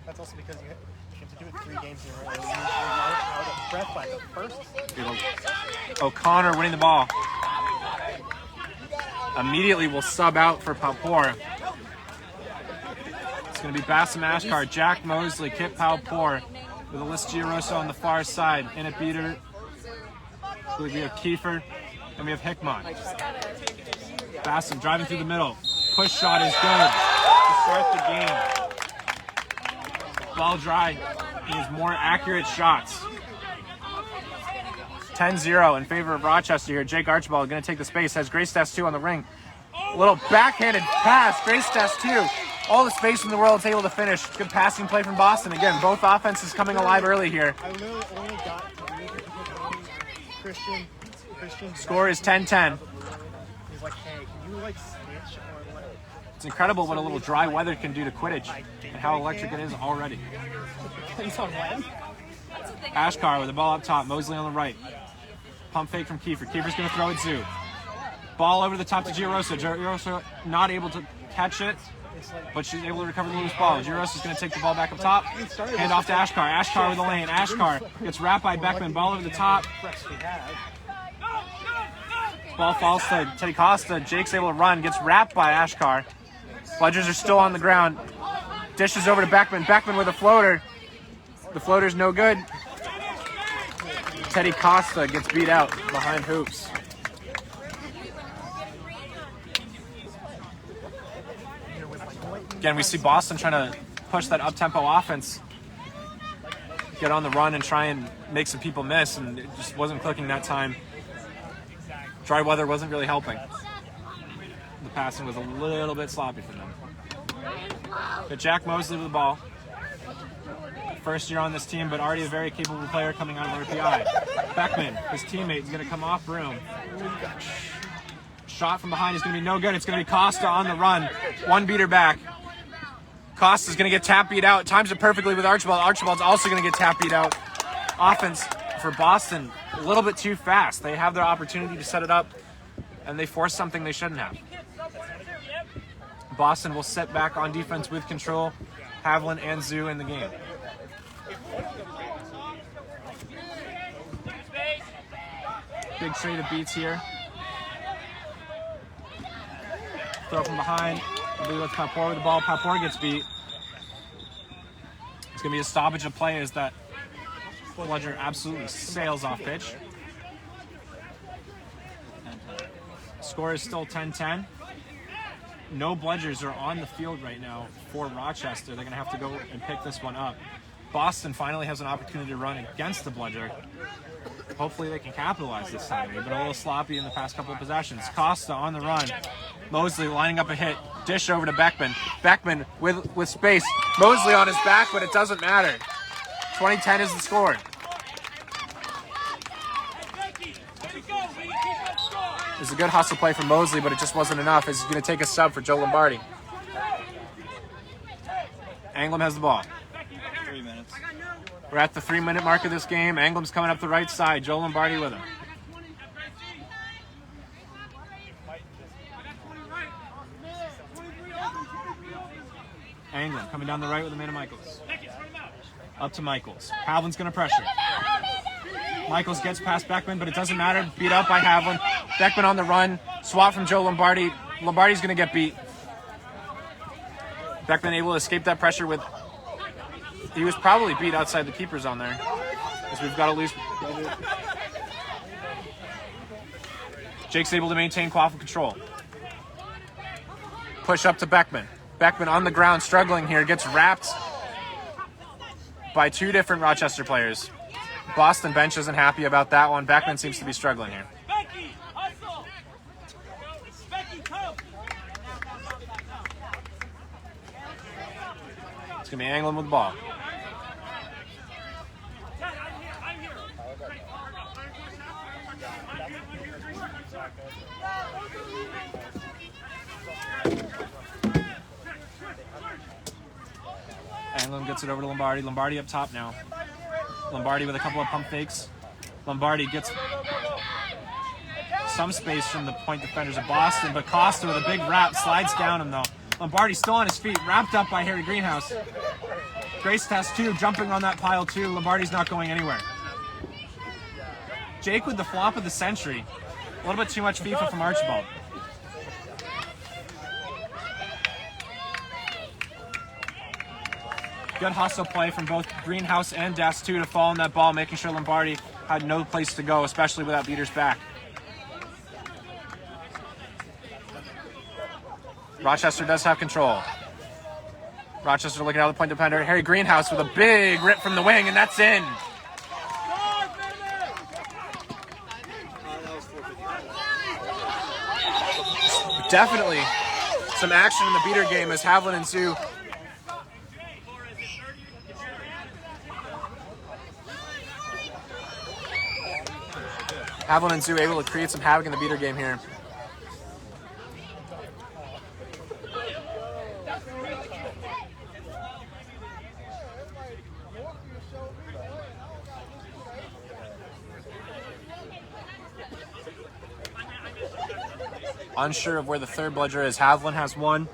That's also because you have to do it 3 games in a row. You're out of breath by the first. O'Connor winning the ball. Immediately will sub out for Palpour. It's going to be Bassam Ashkar, Jack Mosley, Kip Palpour with Alyssa Giaroso on the far side. In at beater, we have Kiefer and we have Hickmont. Bassam driving through the middle. Push shot is good to start the game. Ball dry. He has more accurate shots. 10-0 in favor of Rochester here. Jake Archibald going to take the space. Has Grace Test 2 on the ring. A little backhanded pass. Grace Test 2. All the space in the world is able to finish. Good passing play from Boston. Again, both offenses coming alive early here. I literally only got Christian. Score is 10-10. He's like, hey, can you like snitch or what? It's incredible what a little dry weather can do to Quidditch and how electric it is already. He's on when? Ashkar with the ball up top. Mosley on the right. Pump fake from Kiefer. Kiefer's going to throw it Zoo. Ball over the top to Giaroso. Giaroso not able to catch it, but she's able to recover the loose ball. Giaroso's going to take the ball back up top. Hand off to Ashkar. Ashkar with the lane. Ashkar gets wrapped by Beckman. Ball over the top. Ball falls to Teddy Costa. Jake's able to run. Gets wrapped by Ashkar. Bludgers are still on the ground. Dishes over to Beckman. Beckman with a floater. The floater's no good. Teddy Costa gets beat out behind hoops. Again, we see Boston trying to push that up-tempo offense, get on the run and try and make some people miss, and it just wasn't clicking that time. Dry weather wasn't really helping. The passing was a little bit sloppy for them. But Jack Mosley with the ball. First year on this team, but already a very capable player coming out of RPI. Beckman, his teammate, is going to come off broom. Shot from behind is going to be no good. It's going to be Costa on the run. One beater back. Costa's going to get tap beat out. Times it perfectly with Archibald. Archibald's also going to get tap beat out. Offense for Boston a little bit too fast. They have their opportunity to set it up, and they force something they shouldn't have. Boston will sit back on defense with control. Havlin and Zoo in the game. Big trade of beats here. Throw from behind. We let Palpour with the ball. Palpour gets beat. It's going to be a stoppage of play as that Bludger absolutely sails off pitch. Score is still 10-10. No Bludgers are on the field right now for Rochester. They're going to have to go and pick this one up. Boston finally has an opportunity to run against the Bludger. Hopefully they can capitalize this time. They've been a little sloppy in the past couple of possessions. Costa on the run. Mosley lining up a hit. Dish over to Beckman. Beckman with space. Mosley on his back, but it doesn't matter. 20-10 is the score. It's a good hustle play from Mosley, but it just wasn't enough as he's going to take a sub for Joe Lombardi. Anglem has the ball. 3 minutes. We're at the 3-minute mark of this game. Anglem's coming up the right side. Joe Lombardi with him. Anglem coming down the right with Amanda Michaels. Up to Michaels. Havlin's going to pressure. Michaels gets past Beckman, but it doesn't matter. Beat up by Havlin. Beckman on the run. Swap from Joe Lombardi. Lombardi's going to get beat. Beckman able to escape that pressure with... He was probably beat outside the keeper zone there. As we've got a loose... Jake's able to maintain quaffle control. Push up to Beckman. Beckman on the ground, struggling here. Gets wrapped by 2 different Rochester players. Boston bench isn't happy about that one. Beckman seems to be struggling here. It's going to be Anglem with the ball. Anglem gets it over to Lombardi. Lombardi up top now. Lombardi with a couple of pump fakes. Lombardi gets some space from the point defenders of Boston, but Costa with a big wrap slides down him though. Lombardi still on his feet, wrapped up by Harry Greenhouse. Grace Test 2 jumping on that pile too. Lombardi's not going anywhere. Jake with the flop of the century. A little bit too much FIFA from Archibald. Good hustle play from both Greenhouse and Das 2 to fall on that ball, making sure Lombardi had no place to go, especially without beaters back. Rochester does have control. Rochester looking out the point defender. Harry Greenhouse with a big rip from the wing, and that's in. Definitely some action in the beater game as Havlin and Sue able to create some havoc in the beater game here. Unsure of where the third bludger is. Havlin has one.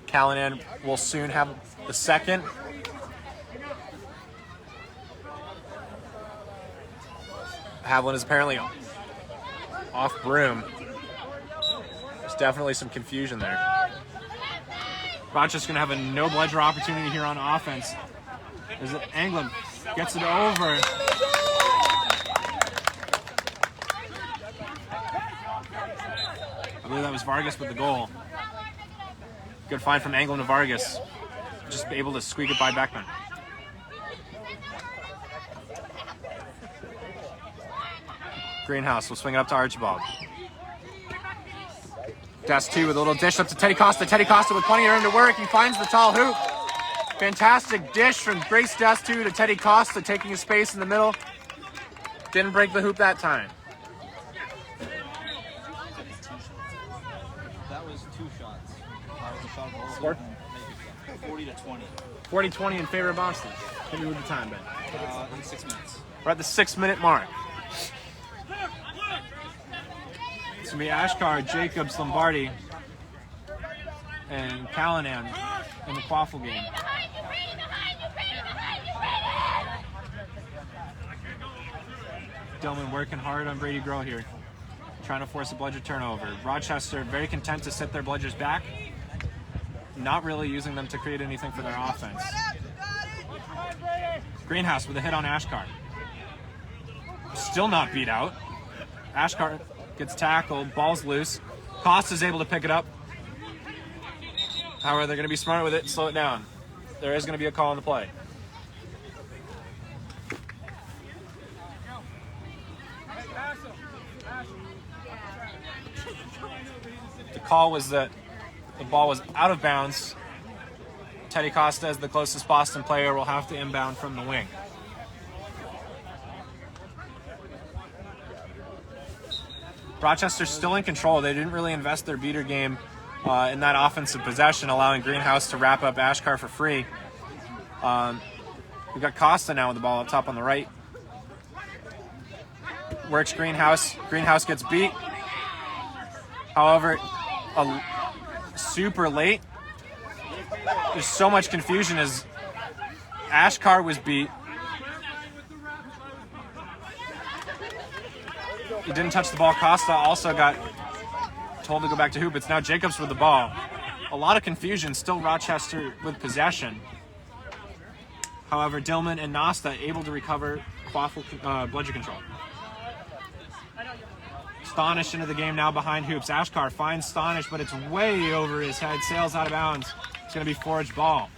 Callanan will soon have the second. Havlin is apparently off broom. There's definitely some confusion there. Rochester's going to have a no bludger opportunity here on offense. As Anglin gets it over. I believe that was Vargas with the goal. Good find from Anglin to Vargas. Just able to squeak it by Beckman. Greenhouse will swing it up to Archibald. Das 2 with a little dish up to Teddy Costa. Teddy Costa with plenty of room to work. He finds the tall hoop. Fantastic dish from Grace Das 2 to Teddy Costa, taking his space in the middle. Didn't break the hoop that time. That was 2 shots. That was a shot goal. Score? 40-20. 40-20 in favor of Boston. Hit me with the time, Ben. In 6 minutes. We're at the 6-minute mark. It's going to be Ashkar, Jacobs, Lombardi, and Callanan in the quaffle game. Dillman working hard on Brady Groh here, trying to force a bludger turnover. Rochester very content to sit their bludgers back, not really using them to create anything for their offense. Greenhouse with a hit on Ashkar. Still not beat out. Ashkar gets tackled, ball's loose. Costa's able to pick it up. However, they're going to be smart with it and slow it down. There is going to be a call on the play. The call was that the ball was out of bounds. Teddy Costa, as the closest Boston player, will have to inbound from the wing. Rochester's still in control. They didn't really invest their beater game in that offensive possession, allowing Greenhouse to wrap up Ashkar for free. We've got Costa now with the ball up top on the right. Works Greenhouse. Greenhouse gets beat. However, super late. There's so much confusion as Ashkar was beat. He didn't touch the ball. Costa also got told to go back to hoop. It's now Jacobs with the ball. A lot of confusion. Still Rochester with possession. However, Dillman and Nasta able to recover bludger control. Stonish into the game now behind hoops. Ashkar finds Stonish, but it's way over his head. Sails out of bounds. It's going to be Forge ball.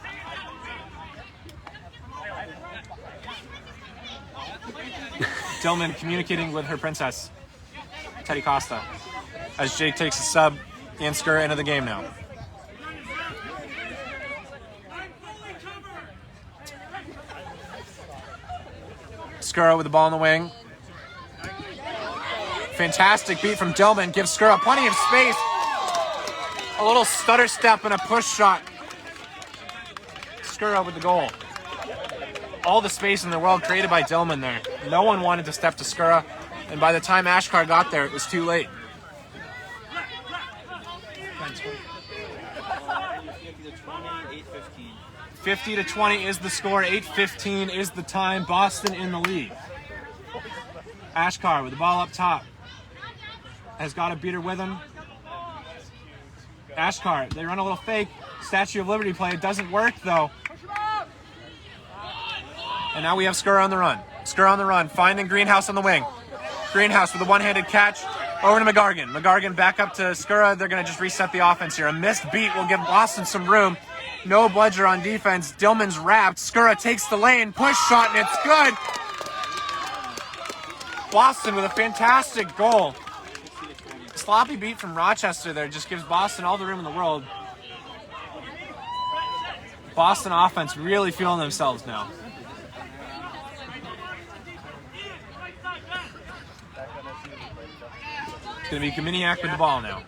Dillman communicating with her princess, Teddy Costa, as Jake takes a sub and Skura into the game now. Skura with the ball in the wing. Fantastic beat from Dillman. Gives Skura plenty of space. A little stutter step and a push shot. Skura with the goal. All the space in the world created by Dillman there. No one wanted to step to Skura, and by the time Ashkar got there, it was too late. 50-20 is the score. 8:15 is the time. Boston in the lead. Ashkar with the ball up top. Has got a beater with him. Ashkar, they run a little fake Statue of Liberty play. It doesn't work, though. And now we have Skura on the run. Skura on the run, finding Greenhouse on the wing. Greenhouse with a one-handed catch over to McGargan. McGargan back up to Skura. They're going to just reset the offense here. A missed beat will give Boston some room. No bludger on defense. Dillman's wrapped. Skura takes the lane. Push shot, and it's good. Boston with a fantastic goal. Sloppy beat from Rochester there just gives Boston all the room in the world. Boston offense really feeling themselves now. It's going to be Kaminiak with the ball now.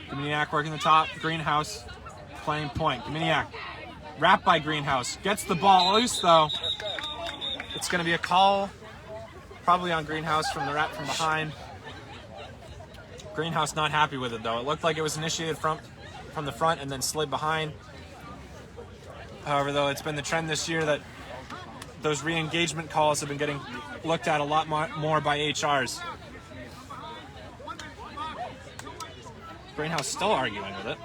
Kaminiak working the top. Greenhouse playing point. Kaminiak wrapped by Greenhouse. Gets the ball loose, though. It's going to be a call probably on Greenhouse from the wrap from behind. Greenhouse not happy with it, though. It looked like it was initiated from the front and then slid behind. However, though, it's been the trend this year that those re-engagement calls have been getting looked at a lot more by HRs. Greenhouse still arguing with it.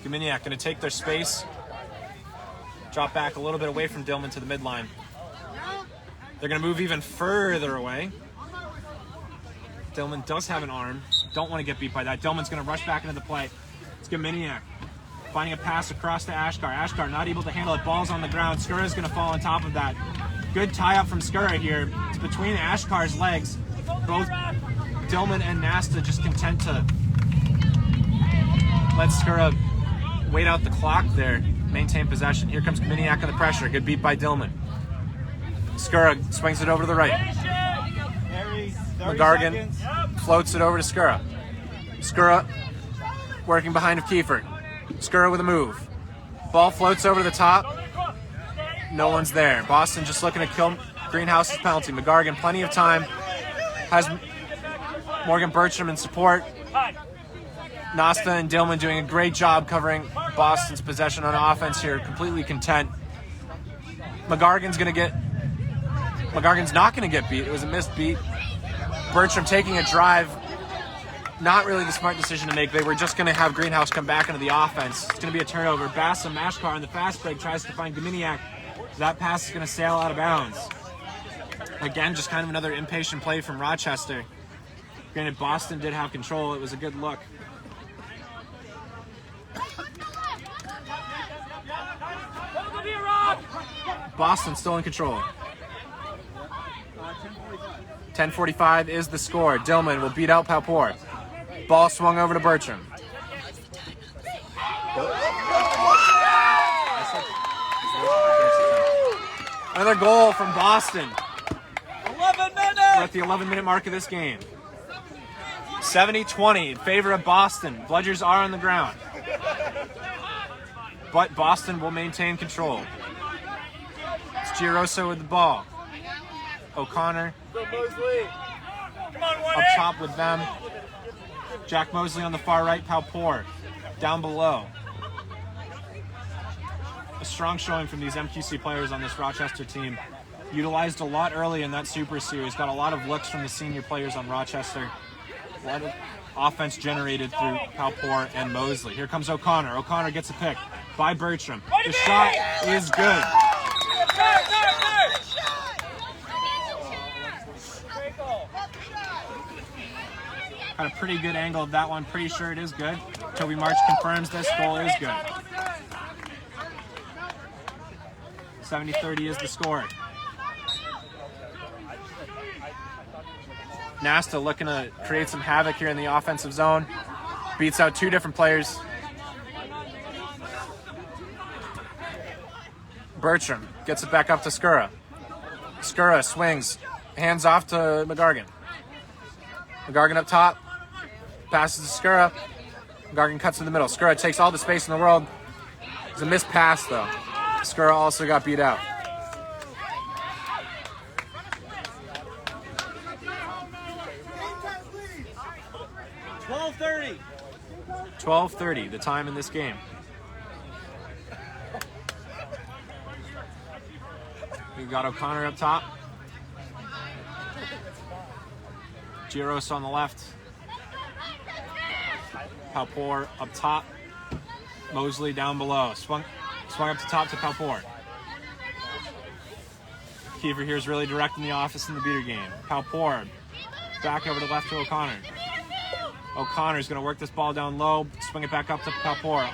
Kaminiak going to take their space. Drop back a little bit away from Dillman to the midline. They're going to move even further away. Dillman does have an arm. Don't want to get beat by that. Dillman's going to rush back into the play. It's Kaminiak finding a pass across to Ashkar. Ashkar not able to handle it. Ball's on the ground. Skura's going to fall on top of that. Good tie-up from Skura here. It's between Ashkar's legs. Both Dillman and Nasta just content to let Skura wait out the clock there. Maintain possession. Here comes Kaminiak under pressure. Good beat by Dillman. Skura swings it over to the right. McGargan floats it over to Skura. Skura working behind of Kiefer. Skura with a move. Ball floats over to the top. No one's there. Boston just looking to kill Greenhouse's penalty. McGargan, plenty of time. Has Morgan Bertram in support. Nasta and Dillman doing a great job covering Boston's possession on offense here. Completely content. McGargan's not going to get beat. It was a missed beat. Bertram taking a drive. Not really the smart decision to make. They were just going to have Greenhouse come back into the offense. It's going to be a turnover. Bassam Ashkar on the fast break tries to find Kaminiak. That pass is going to sail out of bounds. Again, just kind of another impatient play from Rochester. Granted, Boston did have control. It was a good look. Boston still in control. 10:45 is the score. Dillman will beat out Palpour. Ball swung over to Bertram. Another goal from Boston. 11 minutes! We're at the 11-minute mark of this game. 70-20 in favor of Boston. Bludgers are on the ground. But Boston will maintain control. It's Giarosa with the ball. O'Connor up top with them. Jack Mosley on the far right. Palpour down below. A strong showing from these MQC players on this Rochester team. Utilized a lot early in that Super Series. Got a lot of looks from the senior players on Rochester. A lot of offense generated through Palpour and Mosley. Here comes O'Connor. O'Connor gets a pick by Bertram. The shot is good. Got a pretty good angle of that one. Pretty sure it is good. Toby March confirms this goal is good. 70-30 is the score. Nasta looking to create some havoc here in the offensive zone. Beats out two different players. Bertram gets it back up to Skura. Skura swings. Hands off to McGargan. McGargan up top. Passes to Skura. McGargan cuts in the middle. Skura takes all the space in the world. It's a missed pass, though. Skura also got beat out. 12:30, the time in this game. We've got O'Connor up top. Giros on the left. Palpour up top. Mosley down below. Swung up to top to Palpour. Kiefer here is really directing the office in the beater game. Palpour back over to left to O'Connor. O'Connor's going to work this ball down low, swing it back up to Palpour.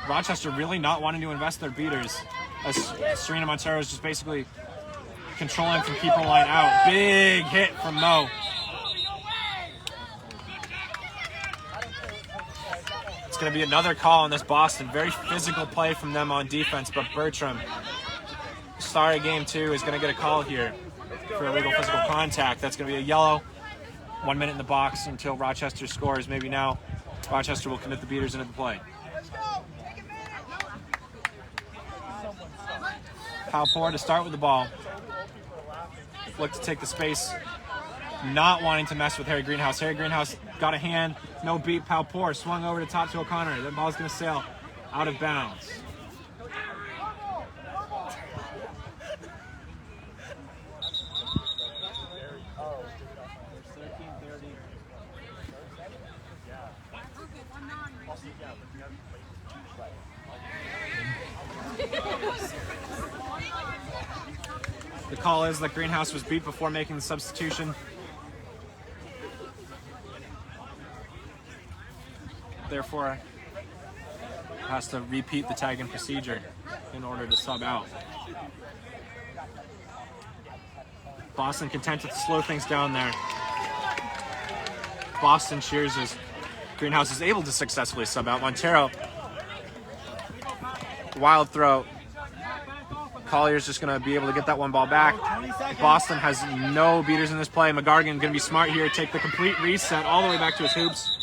Rochester really not wanting to invest their beaters, as Serena Montero is just basically controlling from keeper line out. Big hit from Mo. It's going to be another call on this Boston. Very physical play from them on defense, but Bertram, star of game 2, is going to get a call here for illegal physical contact. That's going to be a yellow. 1 minute in the box until Rochester scores. Maybe now Rochester will commit the beaters into the play. Palpour to start with the ball. Look to take the space, not wanting to mess with Harry Greenhouse. Harry Greenhouse got a hand, no beat. Palpour swung over to top to O'Connor. That ball's going to sail out of bounds. The call is that Greenhouse was beat before making the substitution. Therefore, has to repeat the tag and procedure in order to sub out. Boston content to slow things down there. Boston cheers as Greenhouse is able to successfully sub out. Montero, wild throw. Collier's just going to be able to get that one ball back. Boston has no beaters in this play. McGargan going to be smart here, take the complete reset all the way back to his hoops.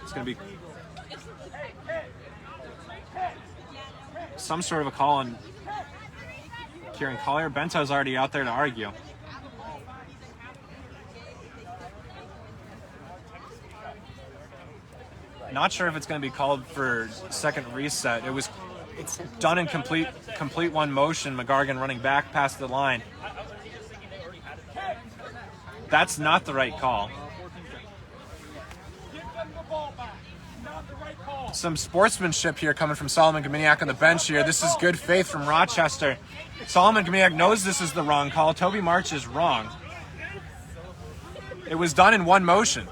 It's going to be some sort of a call on Kieran Collier. Bento's already out there to argue. Not sure if it's going to be called for second reset. It's done in complete one motion. McGargan running back past the line. That's not the right call. Some sportsmanship here coming from Solomon Gminiak on the bench here. This is good faith from Rochester. Solomon Gminiak knows this is the wrong call. Toby March is wrong. It was done in one motion.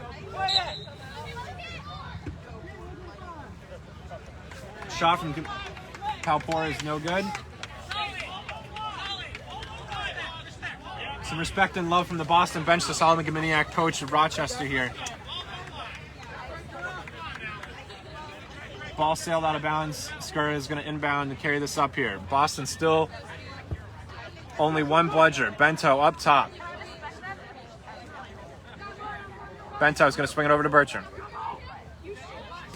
Shot from Palpour is no good. Some respect and love from the Boston bench to Solomon Gminiak, coach of Rochester here. Ball sailed out of bounds. Skura is going to inbound and carry this up here. Boston still only one bludger. Bento up top. Bento is going to swing it over to Bertram.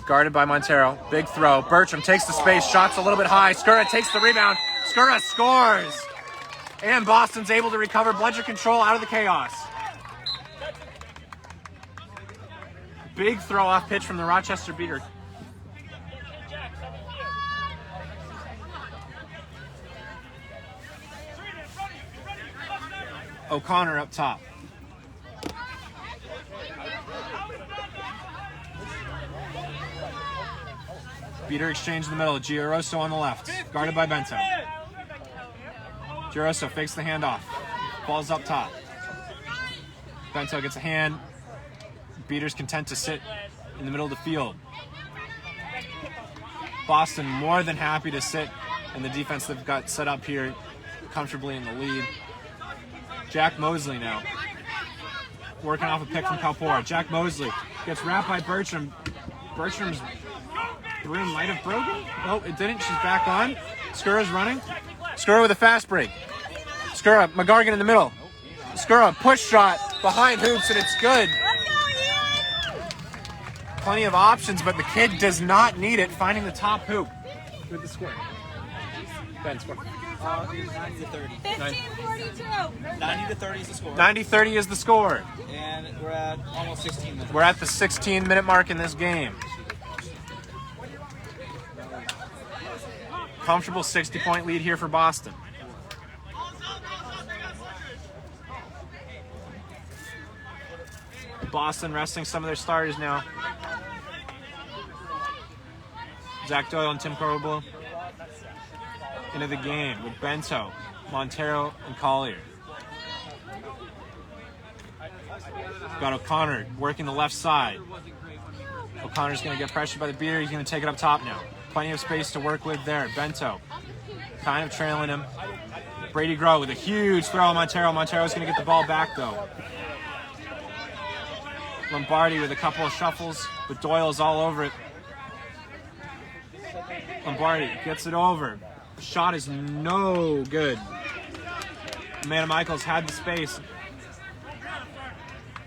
Guarded by Montero. Big throw. Bertram takes the space. Shot's a little bit high. Skura takes the rebound. Skura scores. And Boston's able to recover bludger control out of the chaos. Big throw off pitch from the Rochester beater. O'Connor up top. Beater exchange in the middle. Giroso on the left. Guarded by Bento. Giroso fakes the handoff. Ball's up top. Bento gets a hand. Beater's content to sit in the middle of the field. Boston more than happy to sit in the defense they've got set up here comfortably in the lead. Jack Mosley now. Working off a pick from Palpour. Jack Mosley gets wrapped by Bertram. Bertram's broom might have broken. Oh, it didn't. She's back on. Skura's running. Skura with a fast break. Skura, McGargan in the middle. Skura, push shot behind hoops, and it's good. Plenty of options, but the kid does not need it. Finding the top hoop with the square. Ben, score. 90 to 30. 15-42. 90 to 30 is the score. 90-30 is the score. And we're at almost 16 minutes. We're at the 16-minute mark in this game. Comfortable 60-point lead here for Boston. Boston resting some of their starters now. Zach Doyle and Tim Corbel into the game with Bento, Montero, and Collier. Got O'Connor working the left side. O'Connor's going to get pressured by the beater. He's going to take it up top now. Plenty of space to work with there. Bento kind of trailing him. Brady Grow with a huge throw on Montero. Montero's going to get the ball back, though. Lombardi with a couple of shuffles, but Doyle's all over it. Lombardi gets it over. Shot is no good. Amanda Michaels had the space.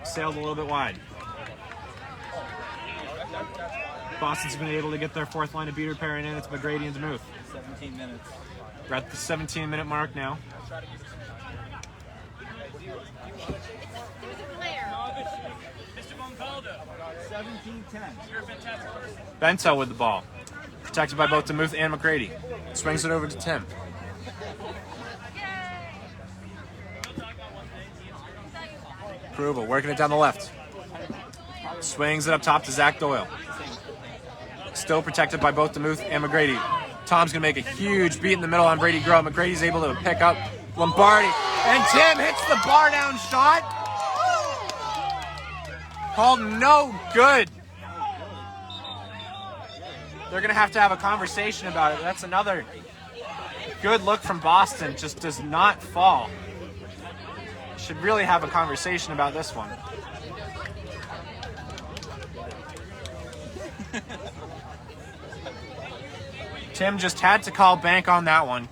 Sailed a little bit wide. Boston's been able to get their fourth line of beater pairing in. It's McGrady and DeMuth. 17 minutes. We're at the 17-minute mark now. Bento with the ball. Protected by both DeMuth and McGrady. Swings it over to Tim. Krubel working it down the left. Swings it up top to Zach Doyle. Still protected by both DeMuth and McGrady. Tom's going to make a huge beat in the middle on Brady Grow. McGrady's able to pick up Lombardi. And Tim hits the bar down shot. Called no good. They're going to have a conversation about it. That's another good look from Boston. Just does not fall. Should really have a conversation about this one. Tim just had to call bank on that one.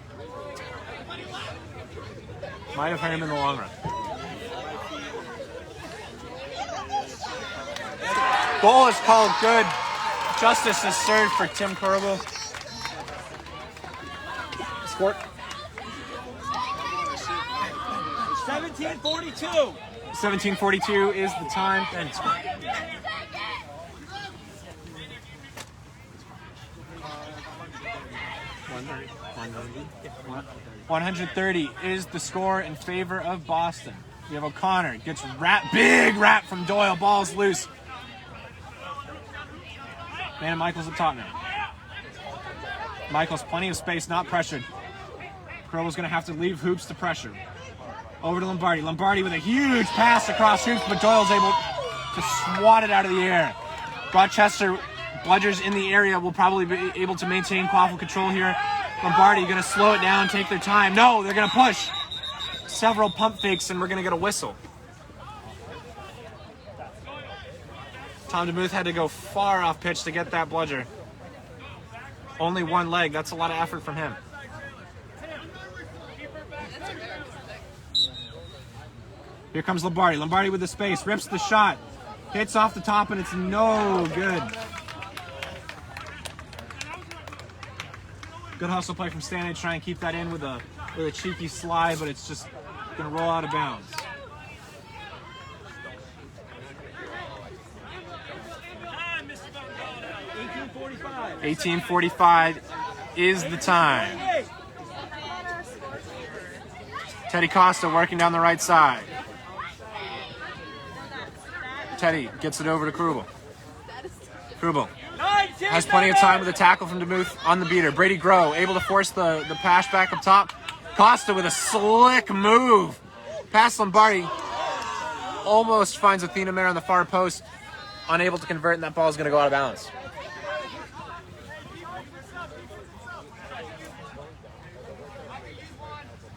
Might have hurt him in the long run. Goal is called good. Justice is served for Tim Corbel. Score. 17:42. 17:42 is the time. And 130 is the score in favor of Boston. We have O'Connor, gets big wrap from Doyle, ball's loose. Man, Michaels up top now. Michaels, plenty of space, not pressured. Crowell's going to have to leave hoops to pressure. Over to Lombardi. Lombardi with a huge pass across hoops, but Doyle's able to swat it out of the air. Rochester, Bludgers in the area, will probably be able to maintain quaffle control here. Lombardi going to slow it down, take their time. No, they're going to push. Several pump fakes, and we're going to get a whistle. Tom DeMuth had to go far off pitch to get that bludger. Only one leg. That's a lot of effort from him. Here comes Lombardi. Lombardi with the space. Rips the shot. Hits off the top, and it's no good. Good hustle play from Stanley. Try and keep that in with a cheeky slide, but it's just going to roll out of bounds. $18:45 is the time. Teddy Costa working down the right side. Teddy gets it over to Krubel. Krubel has plenty of time with a tackle from DeMuth on the beater. Brady Grow able to force the pass back up top. Costa with a slick move. Past Lombardi. Almost finds Athena Mare on the far post. Unable to convert, and that ball is going to go out of bounds.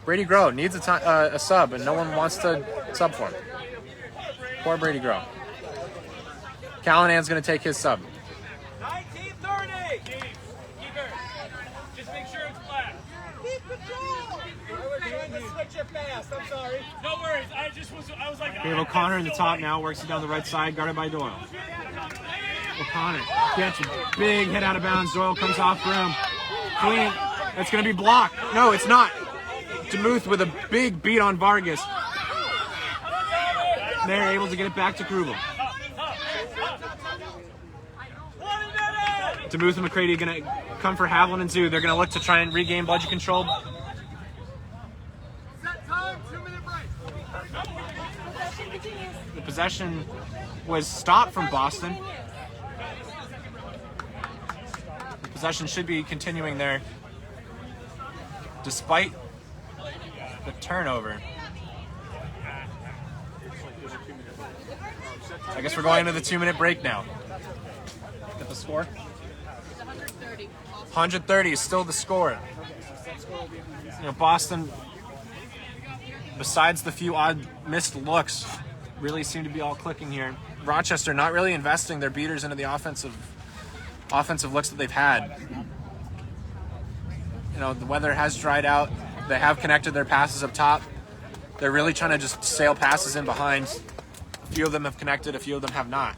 Brady Grow needs a sub, and no one wants to sub for him. Poor Brady Grow. Callahan's going to take his sub. 19:30. Keep it. Just make sure it's flat. Keep control. I was trying to switch it fast. I'm sorry. No worries. I was like. We have O'Connor in the top now, works it down the right side, guarded by Doyle. O'Connor gets a big hit out of bounds. Doyle comes off for him. Clean. It's going to be blocked. No, it's not. DeMuth with a big beat on Vargas. They're able to get it back to Krubel. DeMuth and McCready are going to come for Havlin and Zoo. They're going to look to try and regain bludger control. The possession was stopped from Boston. The possession should be continuing there despite the turnover. I guess we're going into the 2-minute break now. Get the score? 130 is still the score. You know, Boston, besides the few odd missed looks, really seem to be all clicking here. Rochester not really investing their beaters into the offensive looks that they've had. You know, the weather has dried out. They have connected their passes up top. They're really trying to just sail passes in behind. A few of them have connected, a few of them have not.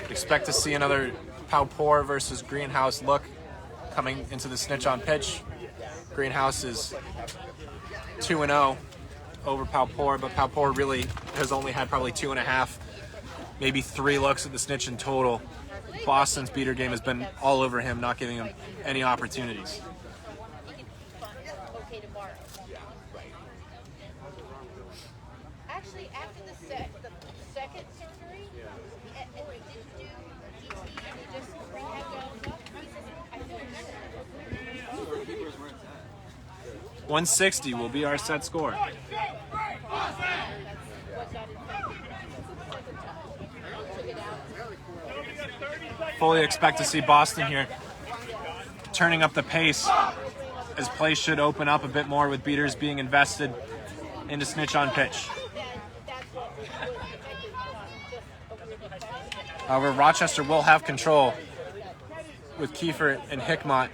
Expect to see another Powpour versus Greenhouse look coming into the snitch on pitch. Greenhouse is 2-0 over Powpour, but Powpour really has only had probably 2.5, maybe 3 looks at the snitch in total. Boston's beater game has been all over him, not giving him any opportunities. Actually, after the second surgery, did you do DT and you just rehabbed all the stuff? I feel better. 160 will be our set score. Fully expect to see Boston here turning up the pace as play should open up a bit more with beaters being invested into snitch on pitch. However, Rochester will have control with Kiefer and Hickmott.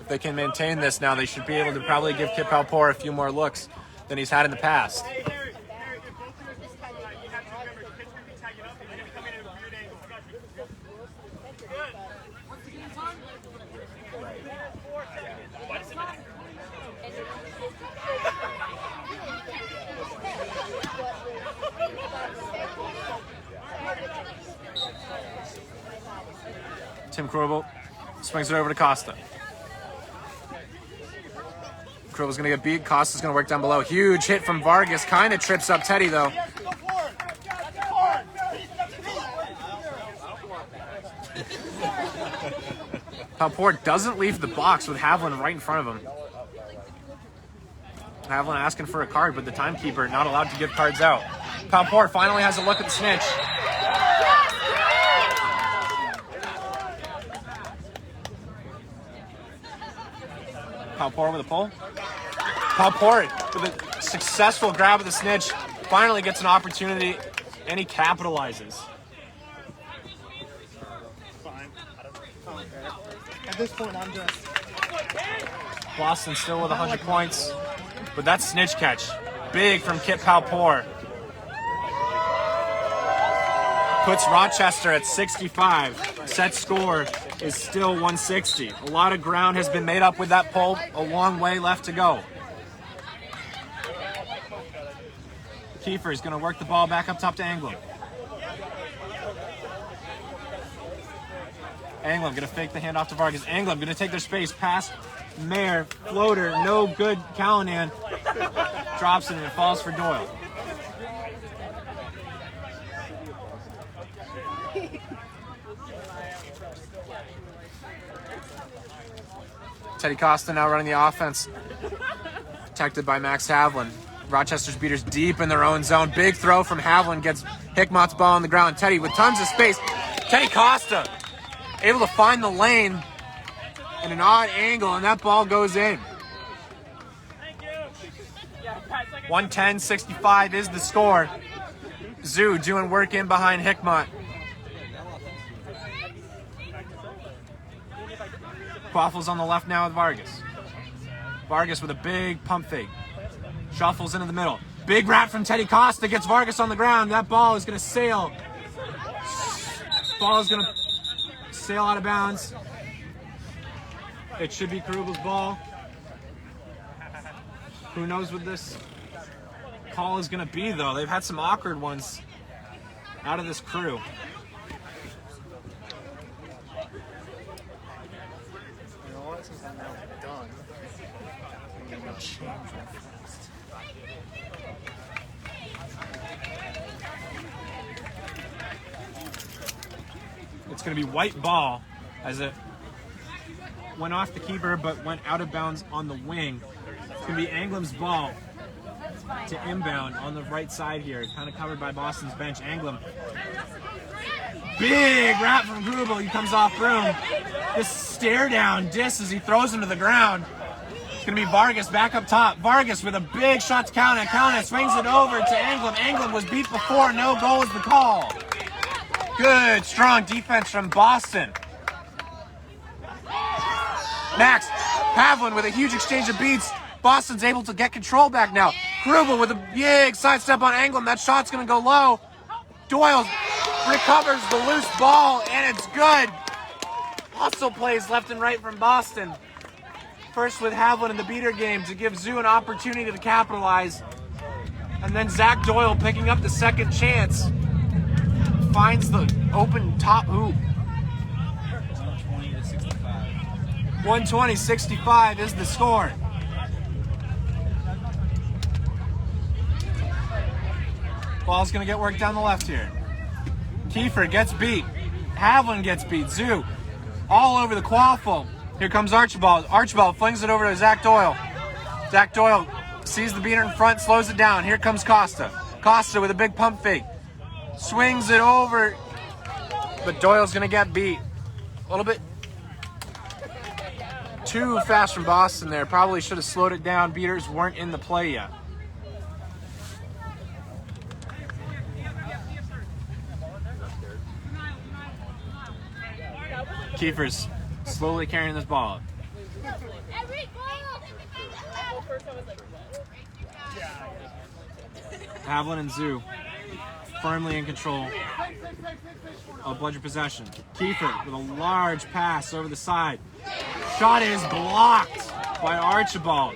If they can maintain this now, they should be able to probably give Kip Powpour a few more looks than he's had in the past. Tim Krubel swings it over to Costa. Krubel's going to get beat. Costa's going to work down below. Huge hit from Vargas. Kind of trips up Teddy, though. Powpour doesn't leave the box with Havlin right in front of him. Havlin asking for a card, but the timekeeper not allowed to give cards out. Powpour finally has a look at the snitch. Powpour with a pull. Powpour with a successful grab of the snitch. Finally gets an opportunity, and he capitalizes. Fine. At this point, I'm just... Boston still with 100 points, but that snitch catch, big from Kip Powpour. Puts Rochester at 65. Set score is still 160. A lot of ground has been made up with that pull. A long way left to go. Kiefer is going to work the ball back up top to Anglin. Anglin going to fake the handoff to Vargas. Anglin going to take their space past Mayer. Floater, no good. Callanan drops it and it falls for Doyle. Teddy Costa now running the offense. Protected by Max Havlin. Rochester's beaters deep in their own zone. Big throw from Havlin gets Hickmott's ball on the ground. Teddy with tons of space. Teddy Costa able to find the lane in an odd angle, and that ball goes in. 110-65 is the score. Zoo doing work in behind Hickmott. Quaffles on the left now with Vargas. Vargas with a big pump fake. Shuffles into the middle. Big wrap from Teddy Costa gets Vargas on the ground. That ball is going to sail. Ball is going to sail out of bounds. It should be Krubel's ball. Who knows what this call is going to be, though. They've had some awkward ones out of this crew. You know what? Since I'm now done, I'm going to change real fast. It's going to be white ball as it went off the keeper but went out of bounds on the wing. It's going to be Anglim's ball to inbound on the right side here, kind of covered by Boston's bench. Anglim. Big wrap from Krubel. He comes off broom. This stare down diss as he throws him to the ground. It's going to be Vargas back up top. Vargas with a big shot to count it. Count it. Swings it over to Anglim. Anglim was beat before. No goal is the call. Good, strong defense from Boston. Next, Pavlin with a huge exchange of beats. Boston's able to get control back now. Krubel with a big sidestep on Anglim. That shot's going to go low. Doyle recovers the loose ball, and it's good. Hustle plays left and right from Boston. First with Havlin in the beater game to give Zoo an opportunity to capitalize. And then Zach Doyle picking up the second chance. Finds the open top hoop. 120-65 is the score. Ball's going to get worked down the left here. Kiefer gets beat. Havlin gets beat. Zoo all over the quaffle. Here comes Archibald. Archibald flings it over to Zach Doyle. Zach Doyle sees the beater in front, slows it down. Here comes Costa. Costa with a big pump fake. Swings it over, but Doyle's going to get beat. A little bit too fast from Boston there. Probably should have slowed it down. Beaters weren't in the play yet. Kiefer's slowly carrying this ball up. Havlin and Zoo firmly in control of Bludger possession. Kiefer with a large pass over the side. Shot is blocked by Archibald.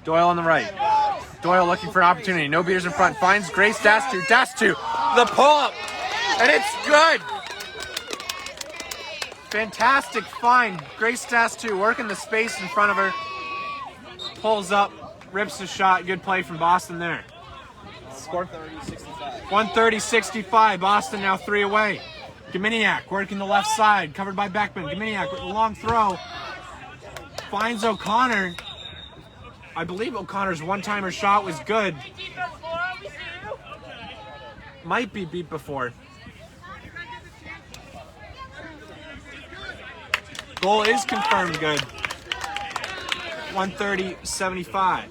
Doyle on the right. Doyle looking for an opportunity. No beaters in front. Finds Grace Dastu. Dastu, the pull-up. And it's good. Fantastic find. Grace Dastu working the space in front of her. Pulls up. Rips the shot. Good play from Boston there. Score 130-65. 130-65. Boston now 3 away. Gminiak working the left side. Covered by Beckman. Gminiak with a long throw. Finds O'Connor. I believe O'Connor's one-timer shot was good. Might be beat before. Goal is confirmed good. 130-75.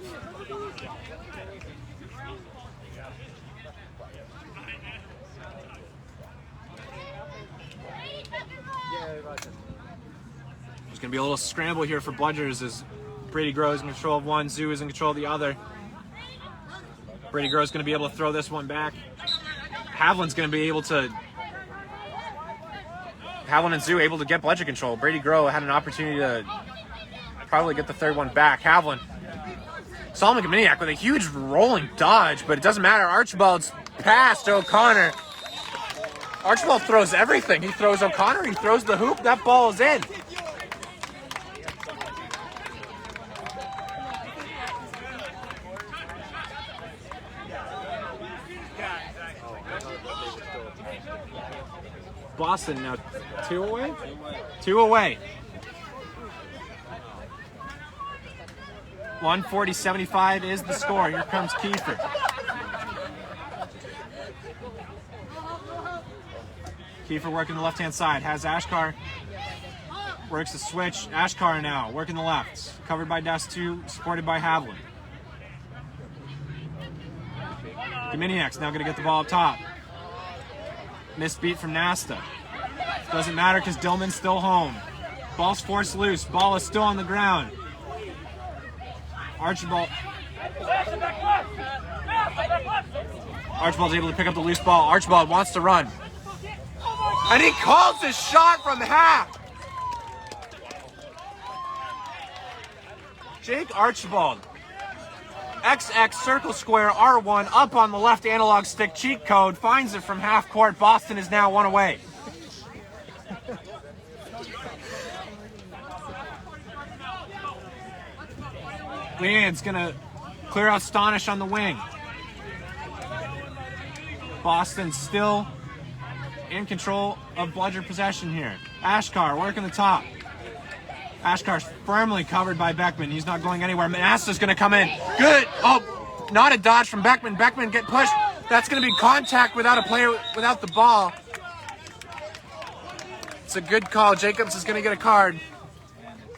There's going to be a little scramble here for Bludgers as Brady Grow is in control of one, Zoo is in control of the other. Brady Grow is going to be able to throw this one back. Havlin's going to be able to... Havlin and Zoo able to get Bludger control. Brady Grow had an opportunity to probably get the third one back. Havlin. Solomon Gminiak with a huge rolling dodge, but it doesn't matter. Archibald's pass to O'Connor. Archibald throws everything. He throws O'Connor, he throws the hoop, that ball is in. Boston now 2 away? 2 away. 140-75 is the score. Here comes Kiefer. Kiefer working the left-hand side. Has Ashkar. Works the switch. Ashkar now working the left. Covered by Dastu, supported by Havlin. Gminiak's now going to get the ball up top. Missed beat from Nasta. Doesn't matter because Dillman's still home. Ball's forced loose. Ball is still on the ground. Archibald's able to pick up the loose ball. Archibald wants to run. And he calls his shot from half. Jake Archibald. XX circle square R1 up on the left analog stick cheat code. Finds it from half court. Boston is now one away. Leanne's going to clear out Stonish on the wing. Boston still in control of bludger possession here. Ashkar working the top. Ashkar's firmly covered by Beckman. He's not going anywhere. Manasa's going to come in. Good. Oh, not a dodge from Beckman. Beckman get pushed. That's going to be contact without a player, without the ball. It's a good call. Jacobs is going to get a card.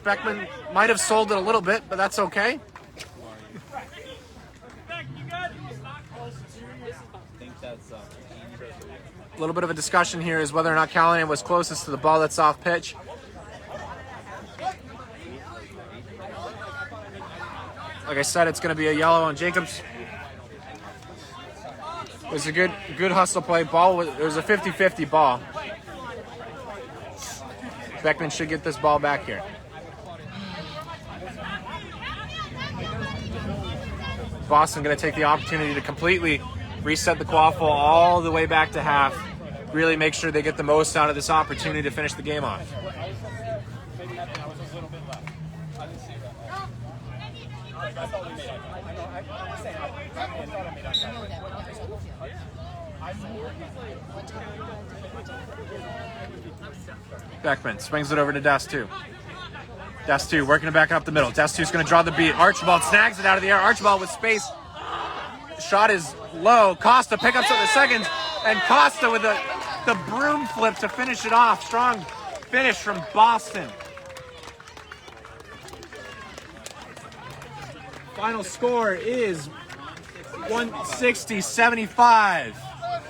Beckman might have sold it a little bit, but that's okay. A little bit of a discussion here is whether or not Callahan was closest to the ball that's off pitch. Like I said, it's going to be a yellow on Jacobs. It was a good hustle play. Ball was, it was a 50-50 ball. Beckman should get this ball back here. Boston going to take the opportunity to completely reset the quaffle all the way back to half. Really make sure they get the most out of this opportunity to finish the game off. Beckman swings it over to Destu. Destu working it back up the middle. Destu's going to draw the beat. Archibald snags it out of the air. Archibald with space. Shot is low. Costa pickups up the second. And Costa with the broom flip to finish it off. Strong finish from Boston. Final score is 160-75.